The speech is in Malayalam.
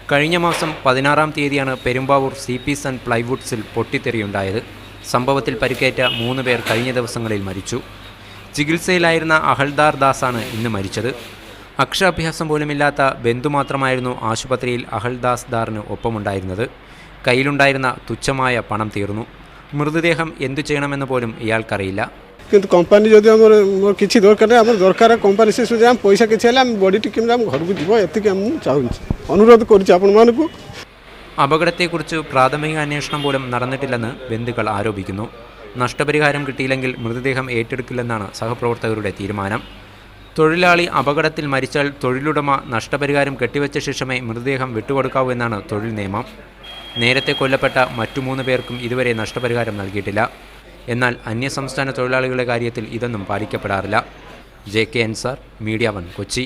കഴിഞ്ഞ മാസം 16-ാം തീയതിയാണ് പെരുമ്പാവൂർ CP സൺ പ്ലൈവുഡ്സിൽ പൊട്ടിത്തെറിയുണ്ടായത്. സംഭവത്തിൽ പരിക്കേറ്റ 3 പേർ കഴിഞ്ഞ ദിവസങ്ങളിൽ മരിച്ചു. ചികിത്സയിലായിരുന്ന അഹൽദാർ ദാസാണ് ഇന്ന് മരിച്ചത്. അക്ഷരാഭ്യാസം പോലുമില്ലാത്ത ബന്ധു മാത്രമായിരുന്നു ആശുപത്രിയിൽ അഹൽദാസ് ദാറിന് ഒപ്പമുണ്ടായിരുന്നത്. കയ്യിലുണ്ടായിരുന്ന തുച്ഛമായ പണം തീർന്നു. മൃതദേഹം എന്തു ചെയ്യണമെന്ന് പോലും ഇയാൾക്കറിയില്ല. কিন্তু কোম্পানি যদি আমার কিছু দরকার আমার দরকার কোম্পানি সে সুযোগ আমি পয়সা কিছু হলে আমি বডিটি কিনে আমি ঘরକୁ যাব এତିକି আমি চাହୁଛି অনুরোধ କରୁଛି ଆପଣମାନଙ୍କୁ. അപകടത്തെക്കുറിച്ച് പ്രാഥമിക അന്വേഷണം പോലും നടന്നിട്ടില്ലെന്ന് ബന്ധുക്കൾ ആരോപിക്കുന്നു. നഷ്ടപരിഹാരം കിട്ടിയില്ലെങ്കിൽ മൃതദേഹം ഏറ്റെടുക്കില്ലെന്നാണ് സഹപ്രവർത്തകരുടെ തീരുമാനം. തൊഴിലാളി അപകടത്തിൽ മരിച്ചാൽ തൊഴിലുടമ നഷ്ടപരിഹാരം കെട്ടിവെച്ച ശേഷമേ മൃതദേഹം വിട്ടുകൊടുക്കാവൂ എന്നാണ് തൊഴിൽ നിയമം. നേരത്തെ കൊല്ലപ്പെട്ട മറ്റു 3 പേർക്കും ഇതുവരെ നഷ്ടപരിഹാരം നൽകിയിട്ടില്ല. എന്നാൽ അന്യസംസ്ഥാന തൊഴിലാളികളുടെ കാര്യത്തിൽ ഇതൊന്നും പാലിക്കപ്പെടാറില്ല. JK Ansar, media 1, Kochi.